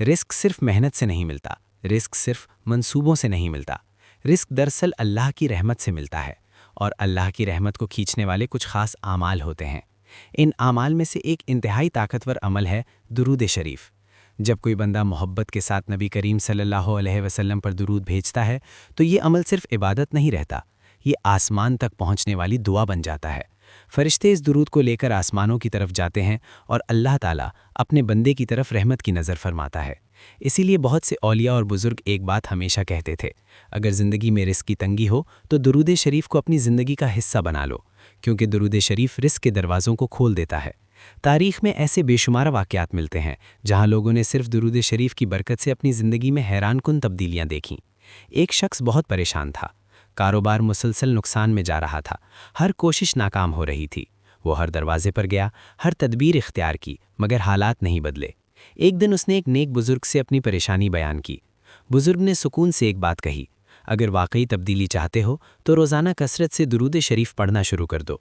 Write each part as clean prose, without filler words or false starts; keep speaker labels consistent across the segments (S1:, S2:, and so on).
S1: رزق صرف محنت سے نہیں ملتا، رزق صرف منصوبوں سے نہیں ملتا، رزق دراصل اللہ کی رحمت سے ملتا ہے، اور اللہ کی رحمت کو کھینچنے والے کچھ خاص اعمال ہوتے ہیں۔ ان اعمال میں سے ایک انتہائی طاقتور عمل ہے درود شریف۔ جب کوئی بندہ محبت کے ساتھ نبی کریم صلی اللہ علیہ وسلم پر درود بھیجتا ہے تو یہ عمل صرف عبادت نہیں رہتا، یہ آسمان تک پہنچنے والی دعا بن جاتا ہے۔ فرشتے اس درود کو لے کر آسمانوں کی طرف جاتے ہیں اور اللہ تعالیٰ اپنے بندے کی طرف رحمت کی نظر فرماتا ہے۔ اسی لیے بہت سے اولیاء اور بزرگ ایک بات ہمیشہ کہتے تھے، اگر زندگی میں رزق کی تنگی ہو تو درود شریف کو اپنی زندگی کا حصہ بنا لو، کیونکہ درود شریف رزق کے دروازوں کو کھول دیتا ہے۔ تاریخ میں ایسے بے شمار واقعات ملتے ہیں جہاں لوگوں نے صرف درود شریف کی برکت سے اپنی زندگی میں حیران کن تبدیلیاں دیکھیں۔ ایک شخص بہت پریشان تھا، کاروبار مسلسل نقصان میں جا رہا تھا، ہر کوشش ناکام ہو رہی تھی۔ وہ ہر دروازے پر گیا، ہر تدبیر اختیار کی، مگر حالات نہیں بدلے۔ ایک دن اس نے ایک نیک بزرگ سے اپنی پریشانی بیان کی۔ بزرگ نے سکون سے ایک بات کہی، اگر واقعی تبدیلی چاہتے ہو تو روزانہ کثرت سے درود شریف پڑھنا شروع کر دو۔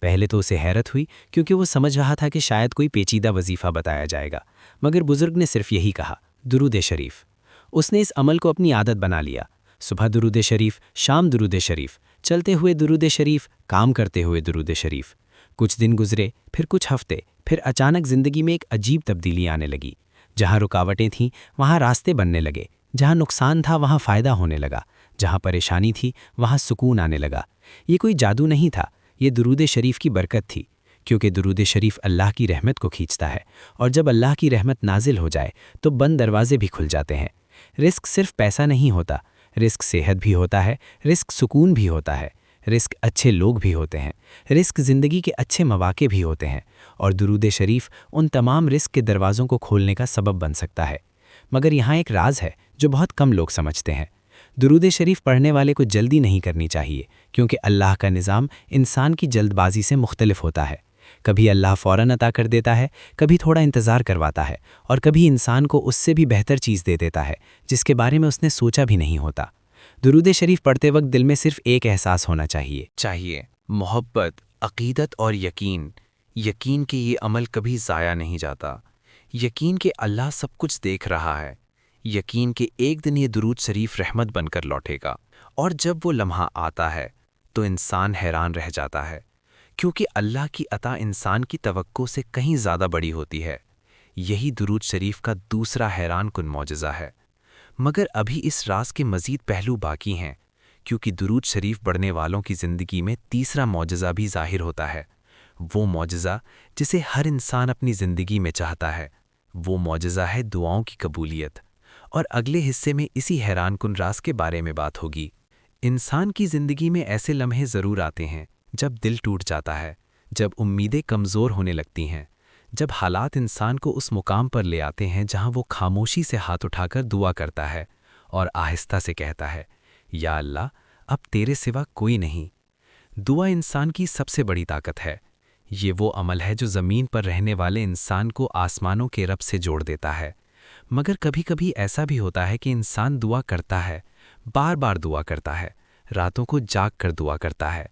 S1: پہلے تو اسے حیرت ہوئی، کیونکہ وہ سمجھ رہا تھا کہ شاید کوئی پیچیدہ وظیفہ بتایا جائے گا، مگر بزرگ نے صرف یہی کہا، درود شریف۔ اس نے اس عمل کو اپنی عادت بنا لیا، صبح درود شریف، شام درود شریف، چلتے ہوئے درود شریف، کام کرتے ہوئے درود شریف۔ کچھ دن گزرے، پھر کچھ ہفتے، پھر اچانک زندگی میں ایک عجیب تبدیلی آنے لگی۔ جہاں رکاوٹیں تھیں وہاں راستے بننے لگے، جہاں نقصان تھا وہاں فائدہ ہونے لگا، جہاں پریشانی تھی وہاں سکون آنے لگا۔ یہ کوئی جادو نہیں تھا، یہ درود شریف کی برکت تھی، کیونکہ درود شریف اللہ کی رحمت کو کھینچتا ہے، اور جب اللہ کی رحمت نازل ہو جائے تو بند دروازے بھی کھل جاتے ہیں۔ رزق صرف پیسہ نہیں ہوتا، رزق صحت بھی ہوتا ہے، رزق سکون بھی ہوتا ہے، رزق اچھے لوگ بھی ہوتے ہیں، رزق زندگی کے اچھے مواقع بھی ہوتے ہیں، اور درود شریف ان تمام رزق کے دروازوں کو کھولنے کا سبب بن سکتا ہے۔ مگر یہاں ایک راز ہے جو بہت کم لوگ سمجھتے ہیں۔ درود شریف پڑھنے والے کو جلدی نہیں کرنی چاہیے، کیونکہ اللہ کا نظام انسان کی جلد بازی سے مختلف ہوتا ہے۔ کبھی اللہ فوراً عطا کر دیتا ہے، کبھی تھوڑا انتظار کرواتا ہے، اور کبھی انسان کو اس سے بھی بہتر چیز دے دیتا ہے جس کے بارے میں اس نے سوچا بھی نہیں ہوتا۔ درود شریف پڑھتے وقت دل میں صرف ایک احساس ہونا چاہیے،
S2: محبت، عقیدت اور یقین کہ یہ عمل کبھی ضائع نہیں جاتا، یقین کہ اللہ سب کچھ دیکھ رہا ہے، یقین کہ ایک دن یہ درود شریف رحمت بن کر لوٹے گا، اور جب وہ لمحہ آتا ہے تو انسان حیران رہ جاتا ہے، کیونکہ اللہ کی عطا انسان کی توقع سے کہیں زیادہ بڑی ہوتی ہے۔ یہی درود شریف کا دوسرا حیران کن معجزہ ہے۔ مگر ابھی اس راز کے مزید پہلو باقی ہیں، کیونکہ درود شریف پڑھنے والوں کی زندگی میں تیسرا معجزہ بھی ظاہر ہوتا ہے، وہ معجزہ جسے ہر انسان اپنی زندگی میں چاہتا ہے۔ وہ معجزہ ہے دعاؤں کی قبولیت، اور اگلے حصے میں اسی حیران کن راز کے بارے میں بات ہوگی۔ انسان کی زندگی میں ایسے لمحے ضرور آتے ہیں جب دل ٹوٹ جاتا ہے، جب امیدیں کمزور ہونے لگتی ہیں، جب حالات انسان کو اس مقام پر لے آتے ہیں جہاں وہ خاموشی سے ہاتھ اٹھا کر دعا کرتا ہے اور آہستہ سے کہتا ہے، یا اللہ، اب تیرے سوا کوئی نہیں۔ دعا انسان کی سب سے بڑی طاقت ہے۔ یہ وہ عمل ہے جو زمین پر رہنے والے انسان کو آسمانوں کے رب سے جوڑ دیتا ہے۔ مگر کبھی کبھی ایسا بھی ہوتا ہے کہ انسان دعا کرتا ہے، بار بار دعا کرتا ہے، راتوں کو جاگ کر دعا کرتا ہے،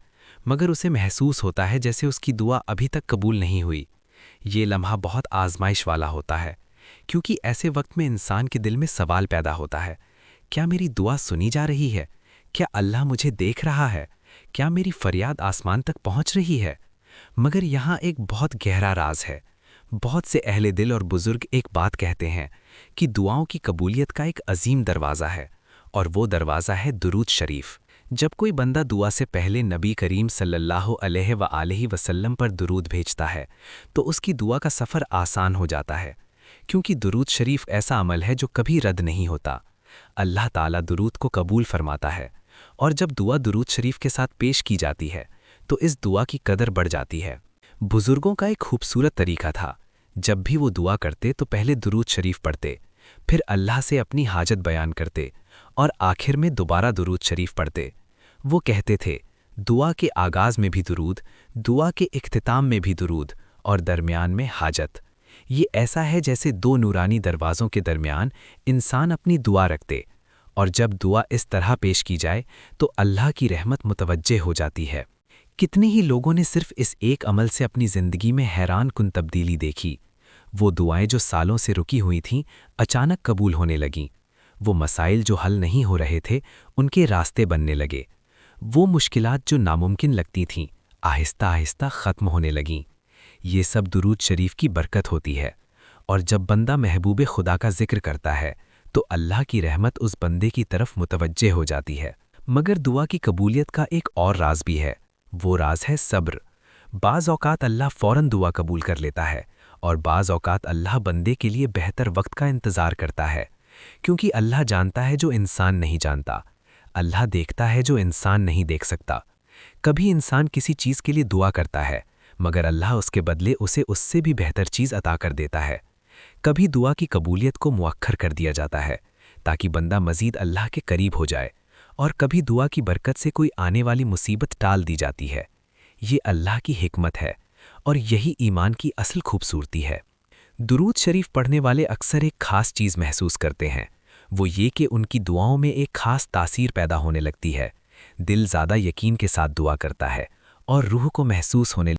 S2: مگر اسے محسوس ہوتا ہے جیسے اس کی دعا ابھی تک قبول نہیں ہوئی۔ یہ لمحہ بہت آزمائش والا ہوتا ہے، کیونکہ ایسے وقت میں انسان کے دل میں سوال پیدا ہوتا ہے، کیا میری دعا سنی جا رہی ہے؟ کیا اللہ مجھے دیکھ رہا ہے؟ کیا میری فریاد آسمان تک پہنچ رہی ہے؟ مگر یہاں ایک بہت گہرا راز ہے۔ بہت سے اہل دل اور بزرگ ایک بات کہتے ہیں کہ دعاؤں کی قبولیت کا ایک عظیم دروازہ ہے، اور وہ دروازہ ہے درود شریف۔ جب کوئی بندہ دعا سے پہلے نبی کریم صلی اللہ علیہ وآلہ وسلم پر درود بھیجتا ہے تو اس کی دعا کا سفر آسان ہو جاتا ہے، کیونکہ درود شریف ایسا عمل ہے جو کبھی رد نہیں ہوتا۔ اللہ تعالیٰ درود کو قبول فرماتا ہے، اور جب دعا درود شریف کے ساتھ پیش کی جاتی ہے تو اس دعا کی قدر بڑھ جاتی ہے۔ بزرگوں کا ایک خوبصورت طریقہ تھا، جب بھی وہ دعا کرتے تو پہلے درود شریف پڑھتے، پھر اللہ سے اپنی حاجت بیان کرتے، اور آخر میں دوبارہ درود شریف پڑھتے۔ وہ کہتے تھے، دعا کے آغاز میں بھی درود، دعا کے اختتام میں بھی درود، اور درمیان میں حاجت۔ یہ ایسا ہے جیسے دو نورانی دروازوں کے درمیان انسان اپنی دعا رکھتے، اور جب دعا اس طرح پیش کی جائے تو اللہ کی رحمت متوجہ ہو جاتی ہے۔ کتنے ہی لوگوں نے صرف اس ایک عمل سے اپنی زندگی میں حیران کن تبدیلی دیکھی۔ وہ دعائیں جو سالوں سے رکی ہوئی تھیں اچانک قبول ہونے لگیں۔ وہ مسائل جو حل نہیں ہو رہے تھے ان کے راستے بننے لگے۔ وہ مشکلات جو ناممکن لگتی تھیں آہستہ آہستہ ختم ہونے لگیں۔ یہ سب درود شریف کی برکت ہوتی ہے، اور جب بندہ محبوب خدا کا ذکر کرتا ہے تو اللہ کی رحمت اس بندے کی طرف متوجہ ہو جاتی ہے۔ مگر دعا کی قبولیت کا ایک اور راز بھی ہے، وہ راز ہے صبر۔ بعض اوقات اللہ فوراً دعا قبول کر لیتا ہے، اور بعض اوقات اللہ بندے کے لیے بہتر وقت کا انتظار کرتا ہے، کیونکہ اللہ جانتا ہے جو انسان نہیں جانتا، اللہ دیکھتا ہے جو انسان نہیں دیکھ سکتا۔ کبھی انسان کسی چیز کے لیے دعا کرتا ہے مگر اللہ اس کے بدلے اسے اس سے بھی بہتر چیز عطا کر دیتا ہے۔ کبھی دعا کی قبولیت کو مؤخر کر دیا جاتا ہے تاکہ بندہ مزید اللہ کے قریب ہو جائے، اور کبھی دعا کی برکت سے کوئی آنے والی مصیبت ٹال دی جاتی ہے۔ یہ اللہ کی حکمت ہے، اور یہی ایمان کی اصل خوبصورتی ہے۔ درود شریف پڑھنے والے اکثر ایک خاص چیز محسوس کرتے ہیں، وہ یہ کہ ان کی دعاؤں میں ایک خاص تاثیر پیدا ہونے لگتی ہے۔ دل زیادہ یقین کے ساتھ دعا کرتا ہے، اور روح کو محسوس ہونے